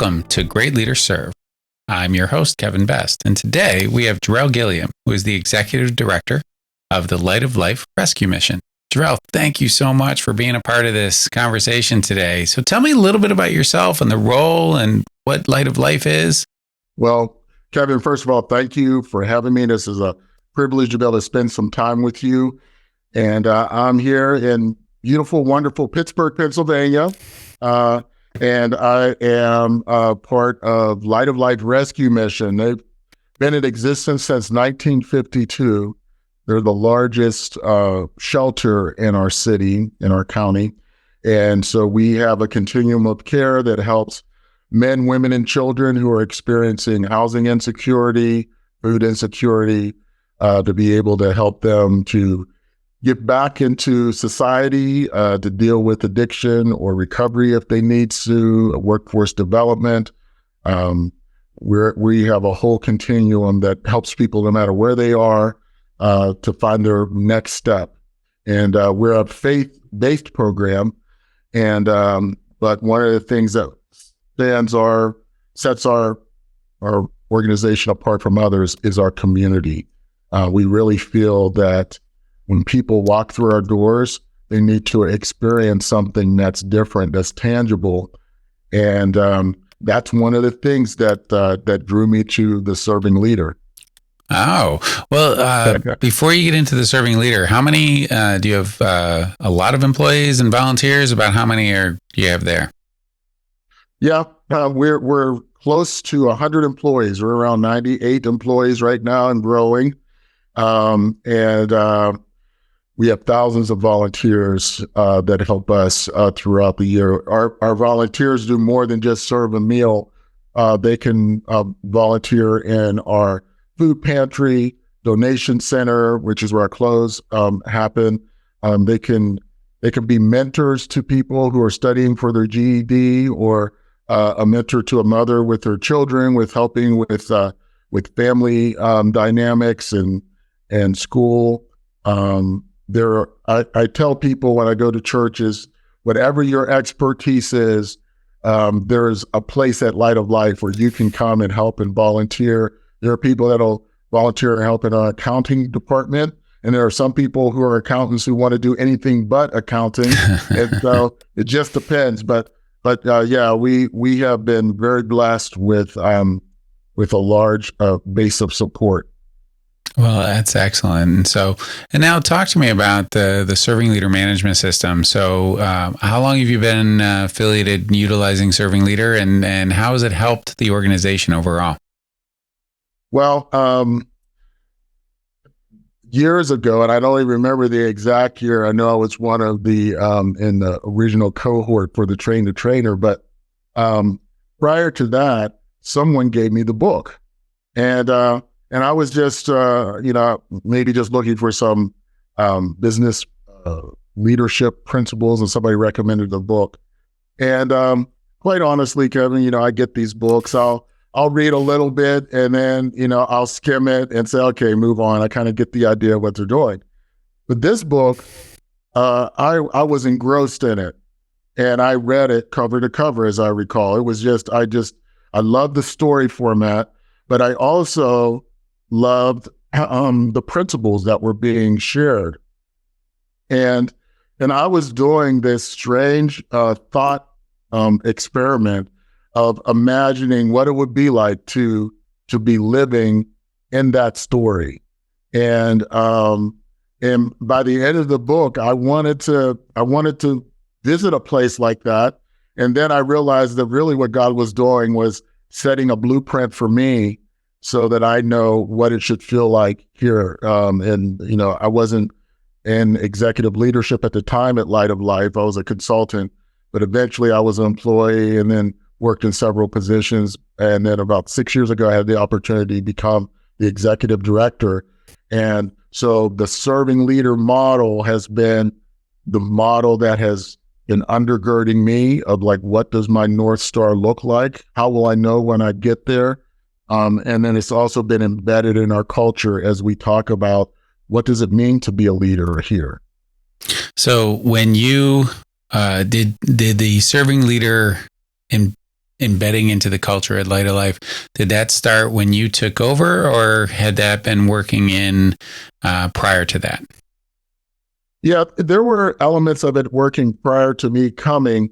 Welcome to Great Leaders Serve. I'm your host, Kevin Best, and today we have Jerrell Gilliam, who is the Executive Director of the Light of Life Rescue Mission. Jerrell, thank you so much for being a part of this conversation today. So tell me a little bit about yourself and the role and what Light of Life is. Well, Kevin, first of all, thank you for having me. This is a privilege to be able to spend some time with you. And I'm here in beautiful, wonderful Pittsburgh, Pennsylvania. And I am part of Light of Life Rescue Mission. They've been in existence since 1952. They're the largest shelter in our city, in our county. And so we have a continuum of care that helps men, women, and children who are experiencing housing insecurity, food insecurity, to be able to help them to get back into society, to deal with addiction or recovery if they need to, workforce development. We have a whole continuum that helps people no matter where they are to find their next step. And we're a faith-based program. And but one of the things that sets our organization apart from others is our community. We really feel that when people walk through our doors, they need to experience something that's different, that's tangible. And that's one of the things that drew me to the serving leader. Oh, well, before you get into the serving leader, how many, do you have a lot of employees and volunteers? About how many do you have there? Yeah, we're close to 100 employees. We're around 98 employees right now and growing. We have thousands of volunteers that help us throughout the year. Our volunteers do more than just serve a meal. They can volunteer in our food pantry, donation center, which is where our clothes happen. They can be mentors to people who are studying for their GED, or a mentor to a mother with her children, with helping with family dynamics and school. I tell people when I go to churches, whatever your expertise is, there's a place at Light of Life where you can come and help and volunteer. There are people that'll volunteer and help in our accounting department, and there are some people who are accountants who want to do anything but accounting. And so it just depends. But yeah, we have been very blessed with a large base of support. Well, that's excellent. And now talk to me about the Serving Leader Management System. So how long have you been affiliated and utilizing Serving Leader, and how has it helped the organization overall? Well, years ago, and I don't even remember the exact year. I know I was one of the in the original cohort for the Train the Trainer, but prior to that, someone gave me the book. And I was just, maybe just looking for some business leadership principles, and somebody recommended the book. And quite honestly, Kevin, I get these books. I'll read a little bit, and then, I'll skim it and say, okay, move on. I kind of get the idea of what they're doing. But this book, I was engrossed in it, and I read it cover to cover, as I recall. It was I loved the story format, but I also loved the principles that were being shared. And I was doing this strange thought experiment of imagining what it would be like to be living in that story. And by the end of the book, I wanted to visit a place like that. And then I realized that really what God was doing was setting a blueprint for me, so that I know what it should feel like here. I wasn't in executive leadership at the time at Light of Life. I was a consultant, but eventually I was an employee and then worked in several positions. And then about 6 years ago, I had the opportunity to become the executive director. And so the serving leader model has been the model that has been undergirding me of like, what does my North Star look like? How will I know when I get there? And then it's also been embedded in our culture as we talk about what does it mean to be a leader here. So when you did the serving leader embedding into the culture at Light of Life, did that start when you took over, or had that been working in prior to that? Yeah, there were elements of it working prior to me coming.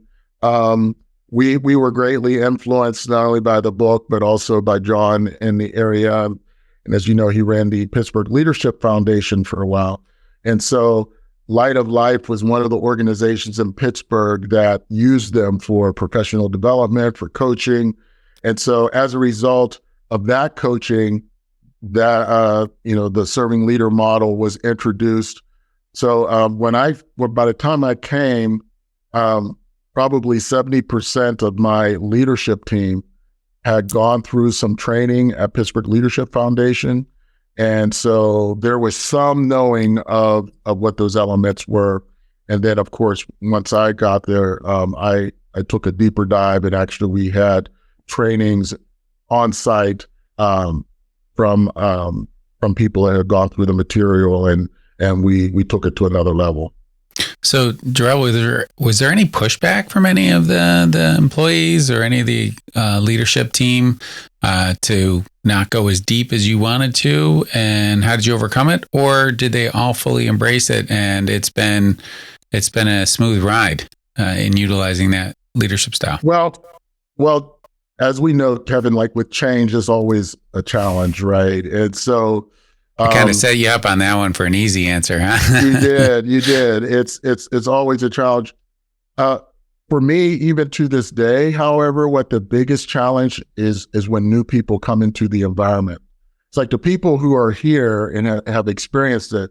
We were greatly influenced not only by the book, but also by John in the area. And as you know, he ran the Pittsburgh Leadership Foundation for a while. And so Light of Life was one of the organizations in Pittsburgh that used them for professional development, for coaching. And so as a result of that coaching, that, the serving leader model was introduced. So by the time I came, probably 70% of my leadership team had gone through some training at Pittsburgh Leadership Foundation. And so there was some knowing of what those elements were. And then, of course, once I got there, I took a deeper dive, and actually we had trainings on site from people that had gone through the material, and we took it to another level. So, Jerrell, was there any pushback from any of the employees or any of the leadership team to not go as deep as you wanted to? And how did you overcome it? Or did they all fully embrace it, and it's been a smooth ride in utilizing that leadership style? Well, as we know, Kevin, like with change is always a challenge, right? And so I kind of set you up on that one for an easy answer, huh? You did. It's always a challenge. For me, even to this day, however, what the biggest challenge is when new people come into the environment. It's like the people who are here and have experienced it,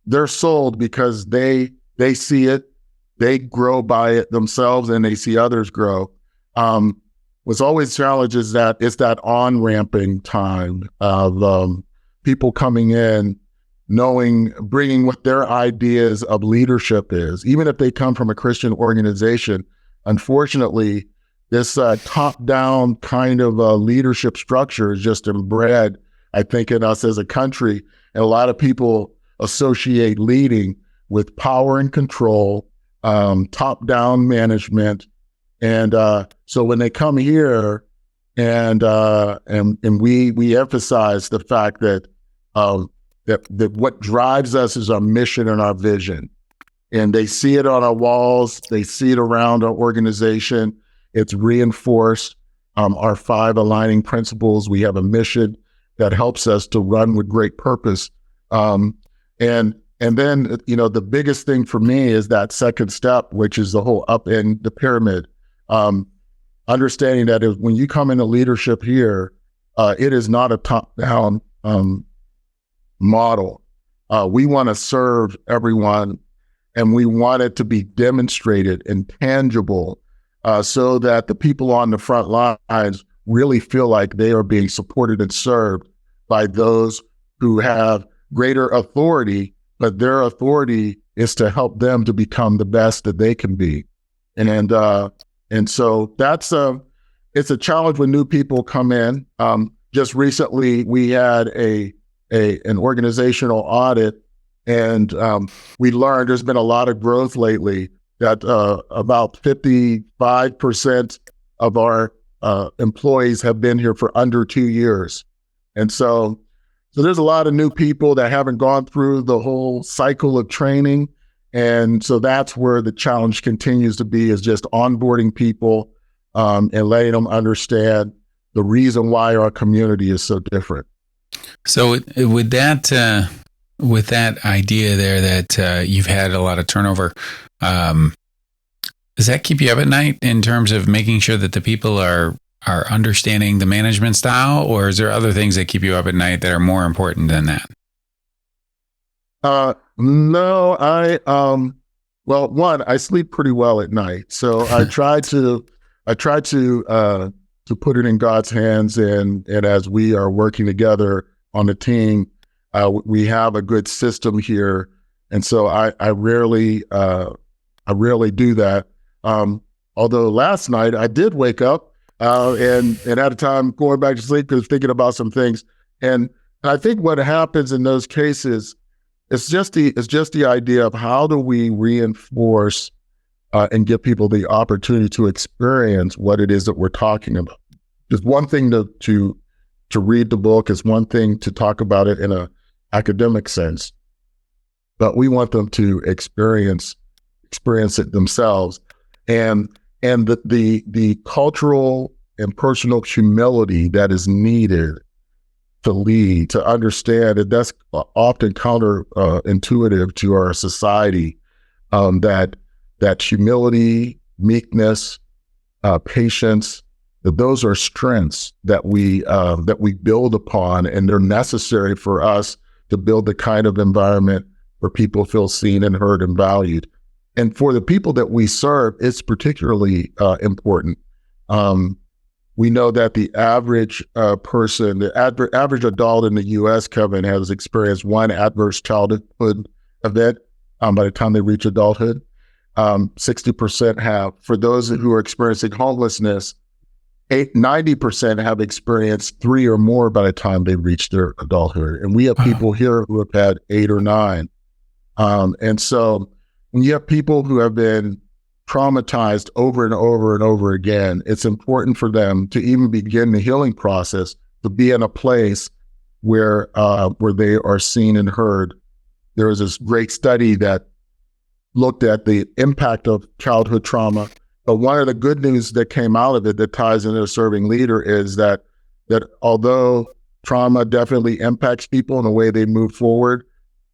they're sold because they see it, they grow by it themselves, and they see others grow. What's always challenge is that it's that on-ramping time of people coming in, bringing what their ideas of leadership is. Even if they come from a Christian organization, unfortunately, this top-down kind of leadership structure is just inbred, I think, in us as a country. And a lot of people associate leading with power and control, top-down management. And so when they come here, and we emphasize the fact that what drives us is our mission and our vision. And they see it on our walls, they see it around our organization. It's reinforced. Our 5 aligning principles. We have a mission that helps us to run with great purpose. And then, the biggest thing for me is that second step, which is the whole up in the pyramid. Understanding that when you come into leadership here, it is not a top-down model. We want to serve everyone, and we want it to be demonstrated and tangible, so that the people on the front lines really feel like they are being supported and served by those who have greater authority, but their authority is to help them to become the best that they can be. And so that's it's a challenge when new people come in. Just recently, we had an organizational audit, and we learned there's been a lot of growth lately, that about 55% of our employees have been here for under 2 years. And so there's a lot of new people that haven't gone through the whole cycle of training. And so that's where the challenge continues to be, is just onboarding people and letting them understand the reason why our community is so different. So with that idea there that you've had a lot of turnover, does that keep you up at night in terms of making sure that the people are understanding the management style, or is there other things that keep you up at night that are more important than that? No, I sleep pretty well at night. So I try to put it in God's hands, and as we are working together on the team, we have a good system here. And so I rarely do that. Although last night I did wake up and had a time going back to sleep because thinking about some things. And I think what happens in those cases, it's just the idea of how do we reinforce and give people the opportunity to experience what it is that we're talking about. Just one thing to read the book, is one thing to talk about it in a academic sense, but we want them to experience it themselves, and the cultural and personal humility that is needed to lead, to understand that that's often counterintuitive to our society. That humility, meekness, patience, that those are strengths that we build upon, and they're necessary for us to build the kind of environment where people feel seen and heard and valued. And for the people that we serve, it's particularly important. We know that the average person, the average adult in the U.S., Kevin, has experienced one adverse childhood event by the time they reach adulthood. 60% have. For those who are experiencing homelessness, 90% have experienced 3 or more by the time they reach their adulthood. And we have people here who have had 8 or 9. And so when you have people who have been traumatized over and over and over again, it's important for them to even begin the healing process to be in a place where they are seen and heard. There was this great study that looked at the impact of childhood trauma. But one of the good news that came out of it that ties into a serving leader is that although trauma definitely impacts people in the way they move forward,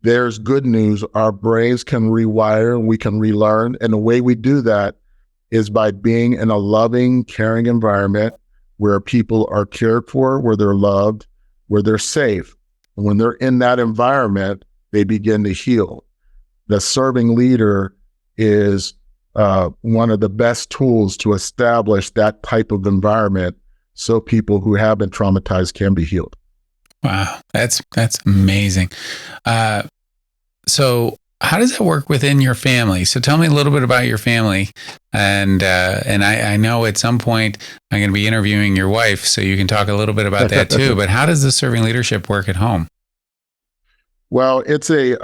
there's good news. Our brains can rewire and we can relearn. And the way we do that is by being in a loving, caring environment where people are cared for, where they're loved, where they're safe. And when they're in that environment, they begin to heal. The serving leader is one of the best tools to establish that type of environment so people who have been traumatized can be healed. Wow, that's amazing. So how does that work within your family? So tell me a little bit about your family. And I know at some point I'm going to be interviewing your wife, so you can talk a little bit about that too. But how does the serving leadership work at home? Well, it's a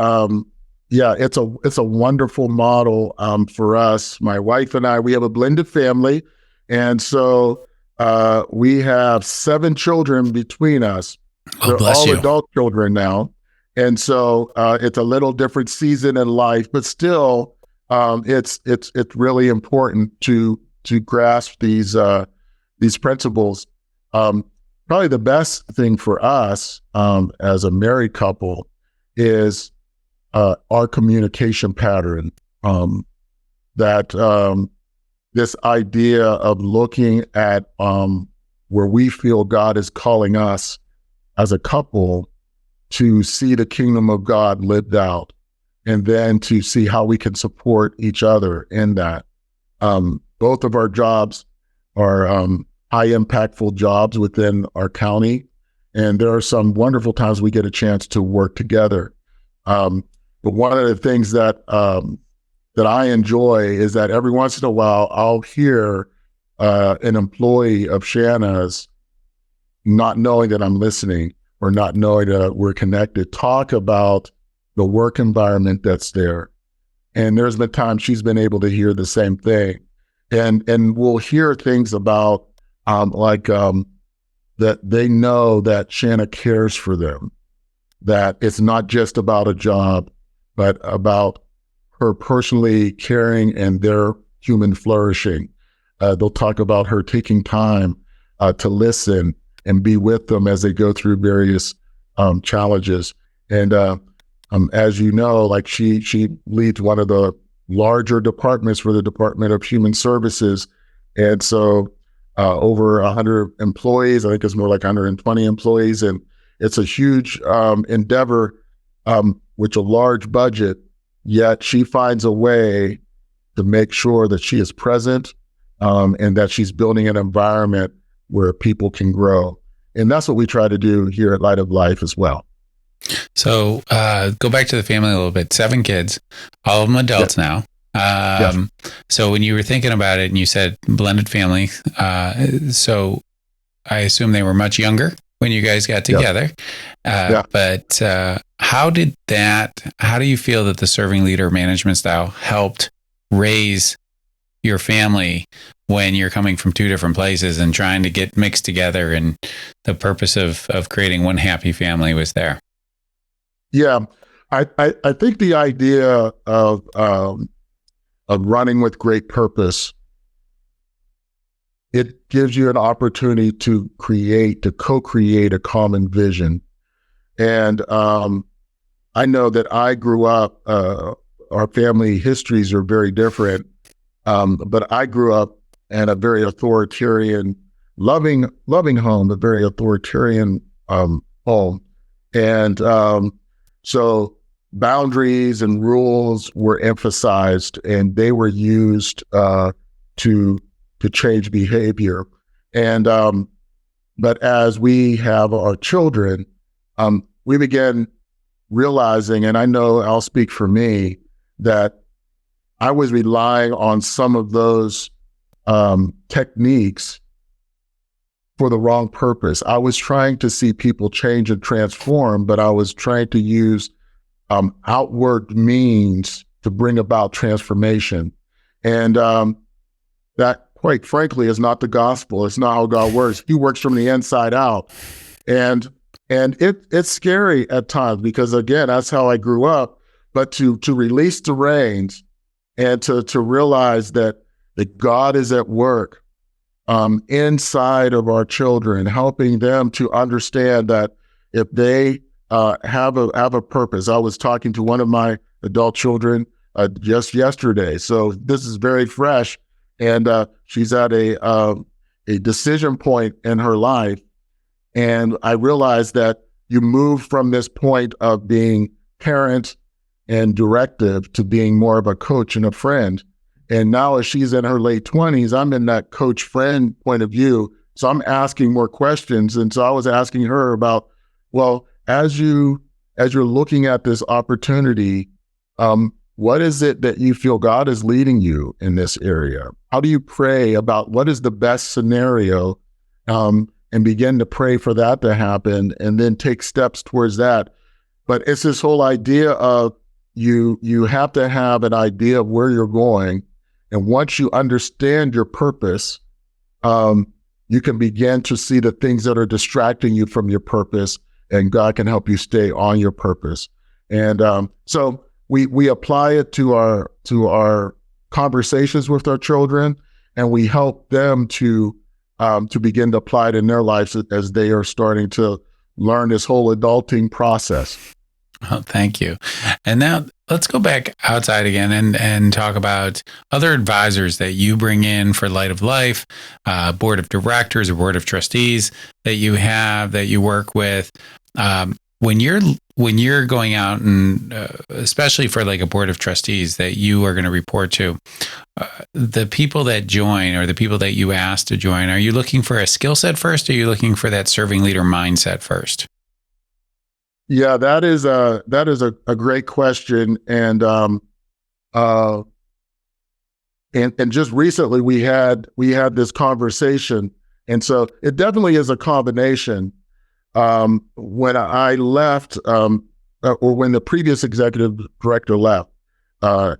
wonderful model for us. My wife and I, we have a blended family. And so we have 7 children between us. Oh, They're all adult children now. And so it's a little different season in life, but still it's really important to grasp these principles. Probably the best thing for us as a married couple is our communication pattern, that this idea of looking at where we feel God is calling us as a couple to see the kingdom of God lived out, and then to see how we can support each other in that. Both of our jobs are high impactful jobs within our county, and there are some wonderful times we get a chance to work together. But one of the things that I enjoy is that every once in a while I'll hear an employee of Shanna's, not knowing that I'm listening or not knowing that we're connected, talk about the work environment that's there. And there's been times she's been able to hear the same thing. And we'll hear things about that they know that Shanna cares for them, that it's not just about a job, but about her personally caring and their human flourishing. They'll talk about her taking time to listen and be with them as they go through various challenges. And as you know, like she leads one of the larger departments for the Department of Human Services. And so over 100 employees, I think it's more like 120 employees. And it's a huge endeavor with a large budget, yet she finds a way to make sure that she is present and that she's building an environment where people can grow. And that's what we try to do here at Light of Life as well. So go back to the family a little bit. 7 kids, all of them adults now. So when you were thinking about it and you said blended family, so I assume they were much younger when you guys got together. But how do you feel that the serving leader management style helped raise your family when you're coming from two different places and trying to get mixed together, and the purpose of creating one happy family was there? Yeah, I think the idea of running with great purpose, it gives you an opportunity to co-create a common vision. And I know that I grew up, our family histories are very different, but I grew up in a very authoritarian, loving home, but very authoritarian home. And so boundaries and rules were emphasized, and they were used to change behavior. And but as we have our children, we began realizing, and I know I'll speak for me, that I was relying on some of those techniques for the wrong purpose. I was trying to see people change and transform, but I was trying to use outward means to bring about transformation. And that, quite frankly, is not the gospel. It's not how God works. He works from the inside out. And it's scary at times because, again, that's how I grew up. But to release the reins and to realize that God is at work inside of our children, helping them to understand that if they have a purpose. I was talking to one of my adult children just yesterday, so this is very fresh, and she's at a decision point in her life, and I realized that you move from this point of being parent and directive to being more of a coach and a friend. And now as she's in her late 20s, I'm in that coach-friend point of view. So I'm asking more questions. And so I was asking her about, well, as you're looking at this opportunity, what is it that you feel God is leading you in this area? How do you pray about what is the best scenario, and begin to pray for that to happen and then take steps towards that? But it's this whole idea of you have to have an idea of where you're going. And once you understand your purpose, you can begin to see the things that are distracting you from your purpose, and God can help you stay on your purpose. And so we apply it to our conversations with our children, and we help them to begin to apply it in their lives as they are starting to learn this whole adulting process. Oh, thank you. And now let's go back outside again and talk about other advisors that you bring in for Light of Life, board of directors or board of trustees that you have, that you work with. When you're going out and especially for like a board of trustees that you are going to report to, the people that join or the people that you ask to join, are you looking for a skill set first, or are you looking for that serving leader mindset first? Yeah, that is a great question, and just recently we had this conversation, and so it definitely is a combination. When I left, or when the previous executive director left, one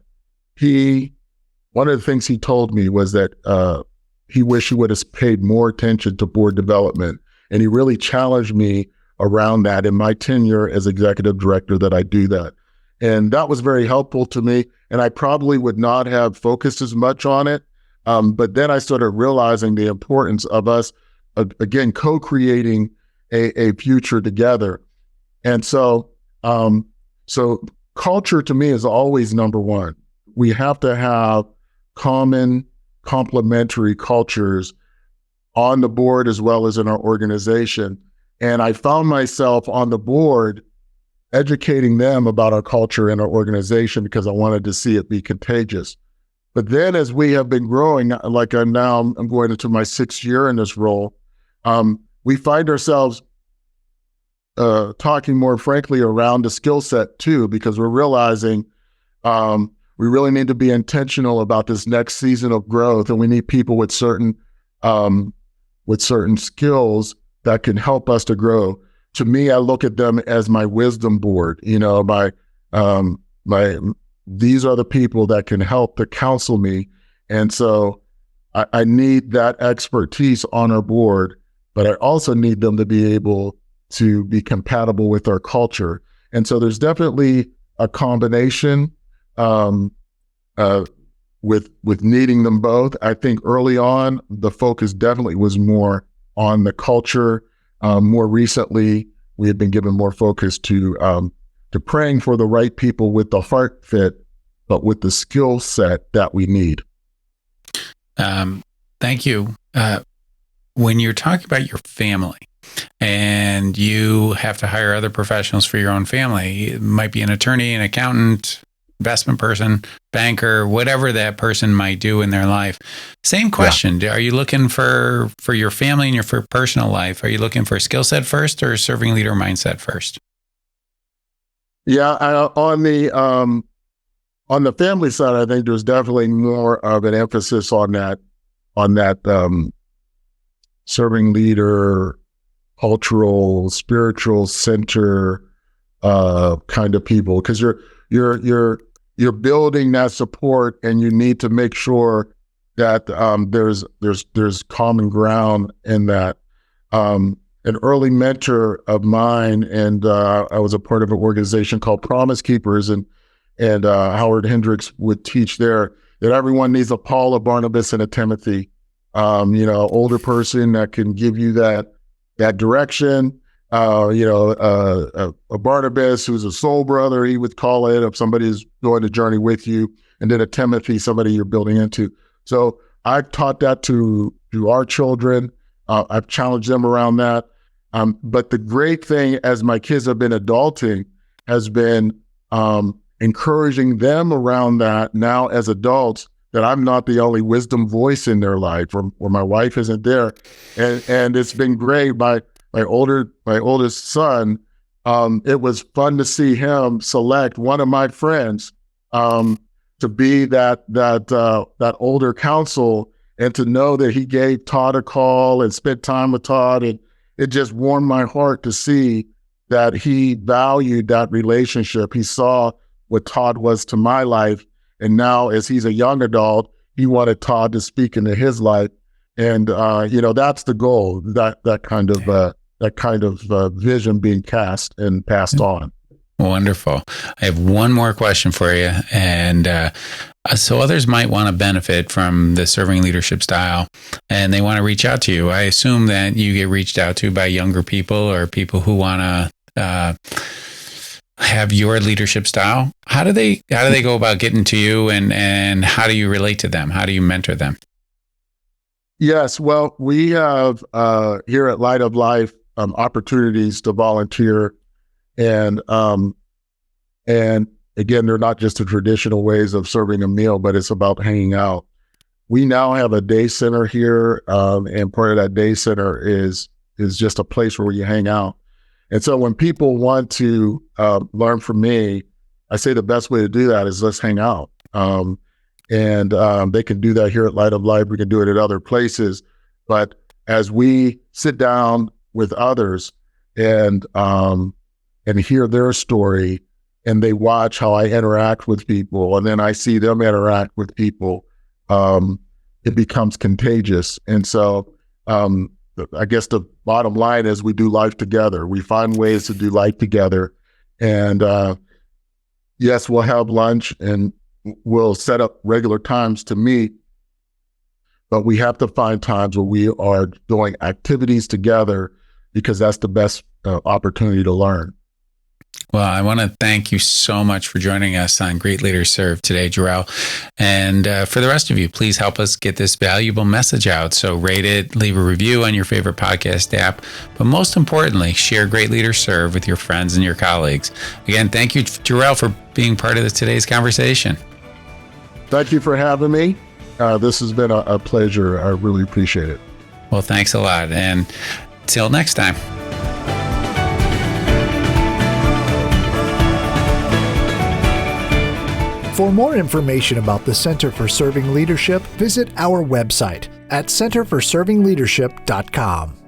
of the things he told me was that he wished he would have paid more attention to board development, and he really challenged me around that in my tenure as executive director, that I do that. And that was very helpful to me. And I probably would not have focused as much on it. But then I started realizing the importance of us, again, co-creating a future together. And so culture to me is always number one. We have to have common, complementary cultures on the board as well as in our organization. And I found myself on the board educating them about our culture and our organization because I wanted to see it be contagious. But then as we have been growing, like I'm going into my 6th year in this role, we find ourselves talking more frankly around the skill set too, because we're realizing we really need to be intentional about this next season of growth, and we need people with certain skills that can help us to grow. To me, I look at them as my wisdom board. These are the people that can help to counsel me And so I need that expertise on our board, but I also need them to be able to be compatible with our culture. And so there's definitely a combination with needing them both. I think early on, the focus definitely was more on the culture. More recently, we have been given more focus to praying for the right people with the heart fit, but with the skill set that we need. Thank you. When you're talking about your family and you have to hire other professionals for your own family, it might be an attorney, an accountant, investment person, banker, whatever that person might do in their life. Same question. Yeah. Are you looking for your family and your personal life? Are you looking for skill set first or serving leader mindset first? Yeah, on the family side, I think there's definitely more of an emphasis on that serving leader, cultural, spiritual center kind of people, because you're building that support, and you need to make sure that there's common ground in that. An early mentor of mine, and I was a part of an organization called Promise Keepers, and Howard Hendricks would teach there that everyone needs a Paul, a Barnabas, and a Timothy. Older person that can give you that direction. A Barnabas who's a soul brother, he would call it, if somebody's going the journey with you, and then a Timothy, somebody you're building into. So I've taught that to our children. I've challenged them around that. But the great thing as my kids have been adulting has been encouraging them around that now as adults, that I'm not the only wisdom voice in their life, or my wife isn't there. And it's been great. My oldest son, it was fun to see him select one of my friends to be that older counsel, and to know that he gave Todd a call and spent time with Todd. And it just warmed my heart to see that he valued that relationship. He saw what Todd was to my life. And now, as he's a young adult, he wanted Todd to speak into his life. And, that's the goal, that kind of vision being cast and passed on. Wonderful. I have one more question for you. And so others might want to benefit from the serving leadership style, and they want to reach out to you. I assume that you get reached out to by younger people or people who want to have your leadership style. How do they go about getting to you, and how do you relate to them? How do you mentor them? Yes. Well, we have here at Light of Life opportunities to volunteer. And again, they're not just the traditional ways of serving a meal, but it's about hanging out. We now have a day center here, and part of that day center is just a place where you hang out. And so when people want to learn from me, I say the best way to do that is let's hang out. And they can do that here at Light of Life. We can do it at other places. But as we sit down with others and hear their story, and they watch how I interact with people, and then I see them interact with people, it becomes contagious. And so I guess the bottom line is we do life together. We find ways to do life together. And yes, we'll have lunch and we'll set up regular times to meet, but we have to find times where we are doing activities together, because that's the best opportunity to learn. Well, I want to thank you so much for joining us on Great Leaders Serve today, Jerrell. And for the rest of you, please help us get this valuable message out. So rate it, leave a review on your favorite podcast app. But most importantly, share Great Leaders Serve with your friends and your colleagues. Again, thank you, Jerrell, for being part of today's conversation. Thank you for having me. This has been a pleasure. I really appreciate it. Well, thanks a lot. And till next time. For more information about the Center for Serving Leadership, visit our website at centerforservingleadership.com.